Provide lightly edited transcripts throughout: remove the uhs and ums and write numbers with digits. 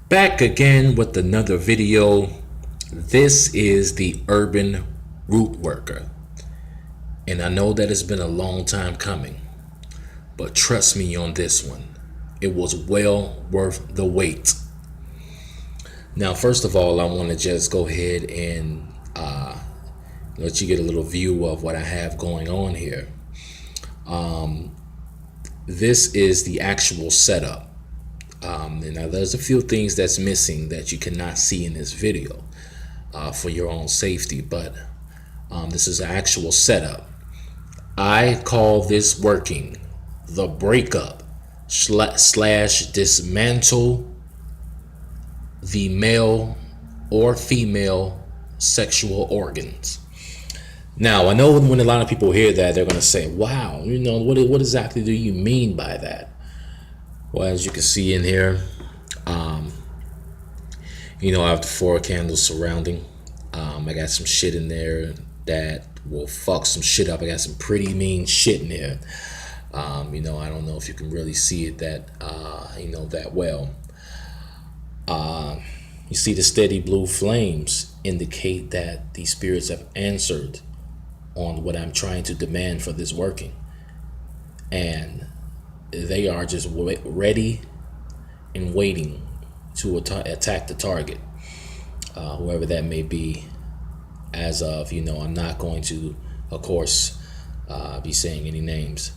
Back again with another video. This is the urban root worker. And I know that it's been a long time coming, but trust me on this one. It was well worth the wait. Now, first of all, I want to just go ahead and let you get a little view of what I have going on here. This is the actual setup. And now there's a few things that's missing that you cannot see in this video for your own safety, but this is an actual setup. I call this working the breakup slash dismantle the male or female sexual organs. Now, I know when a lot of people hear that, they're going to say, wow, what exactly do you mean by that? Well, as you can see in here, I have the 4 candles surrounding. I got some shit in there that will fuck some shit up. I got some pretty mean shit in there. I don't know if you can really see it that well. You see the steady blue flames indicate that the spirits have answered on what I'm trying to demand for this working. And they are just ready and waiting to attack the target, whoever that may be. As of, I'm not going to, of course, be saying any names.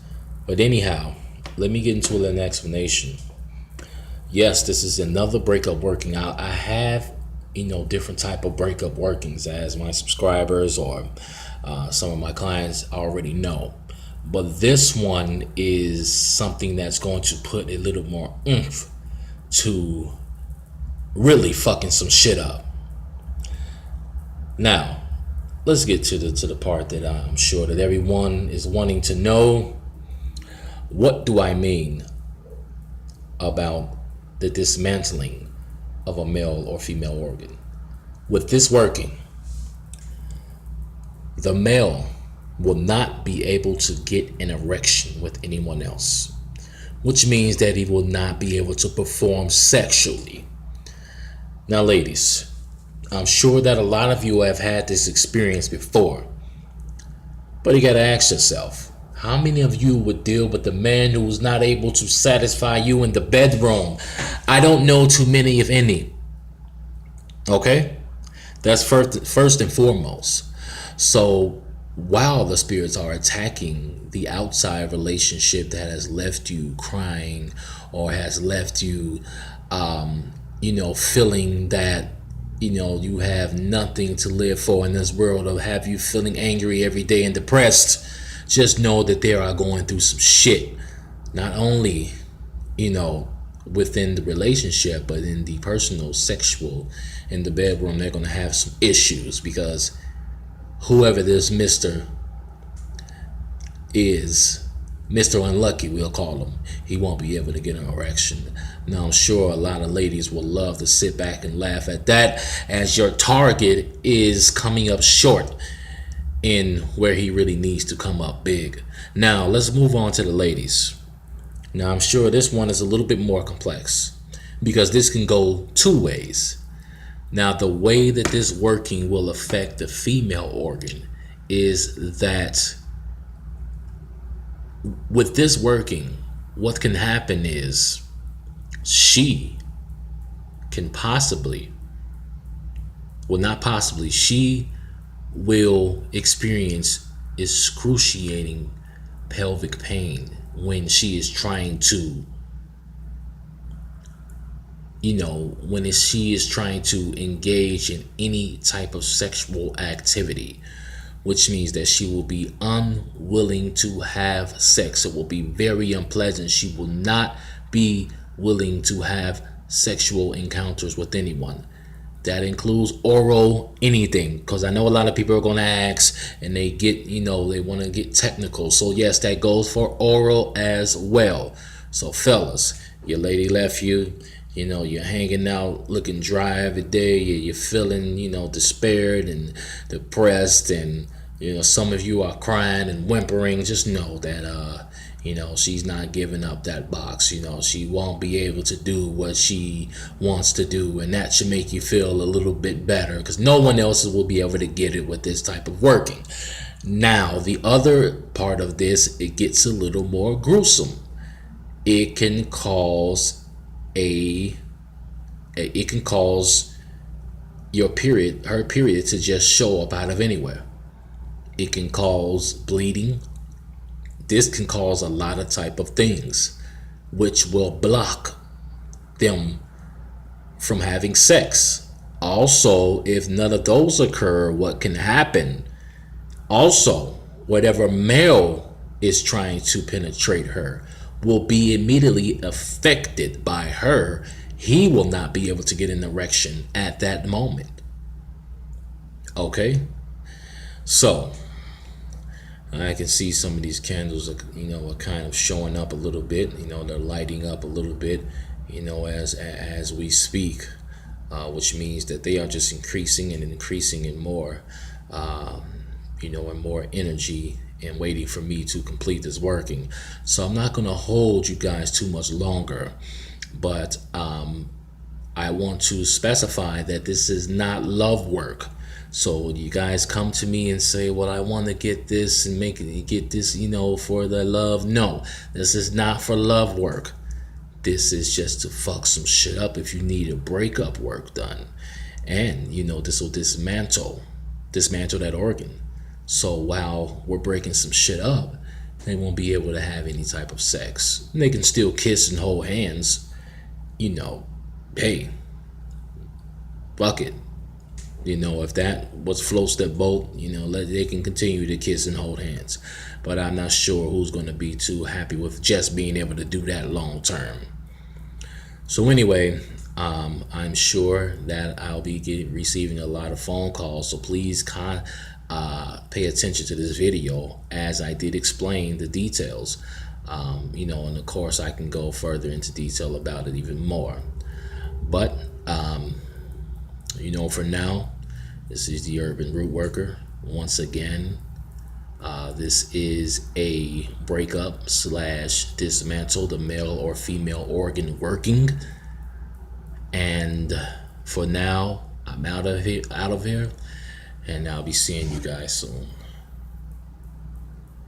But anyhow, let me get into an explanation. Yes, this is another breakup working out. I have, different type of breakup workings, as my subscribers or some of my clients already know. But this one is something that's going to put a little more oomph to really fucking some shit up. Now, let's get to the part that I'm sure that everyone is wanting to know. What do I mean about the dismantling of a male or female organ? With this working, the male will not be able to get an erection with anyone else, which means that he will not be able to perform sexually. Now, ladies, I'm sure that a lot of you have had this experience before, but you gotta ask yourself, how many of you would deal with a man who was not able to satisfy you in the bedroom? I don't know too many, if any. Okay? That's first and foremost. So while the spirits are attacking the outside relationship that has left you crying or has left you, feeling that, you have nothing to live for in this world, or have you feeling angry every day and depressed, just know that they are going through some shit. Not only, within the relationship, but in the personal, sexual, in the bedroom, they're going to have some issues because whoever this Mr. is, Mr. Unlucky, we'll call him, he won't be able to get an erection. Now, I'm sure a lot of ladies will love to sit back and laugh at that, as your target is coming up short in where he really needs to come up big. Now, let's move on to the ladies. Now, I'm sure this one is a little bit more complex because this can go 2 ways. Now, the way that this working will affect the female organ is that with this working, what can happen is she can she will experience excruciating pelvic pain when she is trying to, when she is trying to engage in any type of sexual activity, which means that she will be unwilling to have sex. It will be very unpleasant. She will not be willing to have sexual encounters with anyone. That includes oral, anything, because I know a lot of people are going to ask and they get, they want to get technical. So yes, that goes for oral as well. So fellas, your lady left you, you're hanging out looking dry every day. You're feeling, despaired and depressed, and some of you are crying and whimpering. Just know that She's not giving up that box. She won't be able to do what she wants to do, and that should make you feel a little bit better, because no one else will be able to get it with this type of working. Now, the other part of this, it gets a little more gruesome. It can cause her period, to just show up out of anywhere. It can cause bleeding. This can cause a lot of type of things, which will block them from having sex. Also, if none of those occur, what can happen? Also, whatever male is trying to penetrate her will be immediately affected by her. He will not be able to get an erection at that moment. Okay? So, I can see some of these candles are kind of showing up a little bit. They're lighting up a little bit, as we speak, which means that they are just increasing and increasing in more, and more energy, and waiting for me to complete this working. So I'm not going to hold you guys too much longer, but I want to specify that this is not love work. So you guys come to me and say, well, I want to get this and get this, for the love. No, this is not for love work. This is just to fuck some shit up if you need a breakup work done. And, this will dismantle that organ. So while we're breaking some shit up, they won't be able to have any type of sex. And they can still kiss and hold hands. Hey, fuck it. If that what floats that boat, they can continue to kiss and hold hands. But I'm not sure who's going to be too happy with just being able to do that long term. So anyway, I'm sure that I'll be receiving a lot of phone calls. So please pay attention to this video, as I did explain the details. And of course I can go further into detail about it even more. But for now, this is the Urban Root Worker. Once again, this is a breakup / dismantle the male or female organ working. And for now, I'm out of here, and I'll be seeing you guys soon.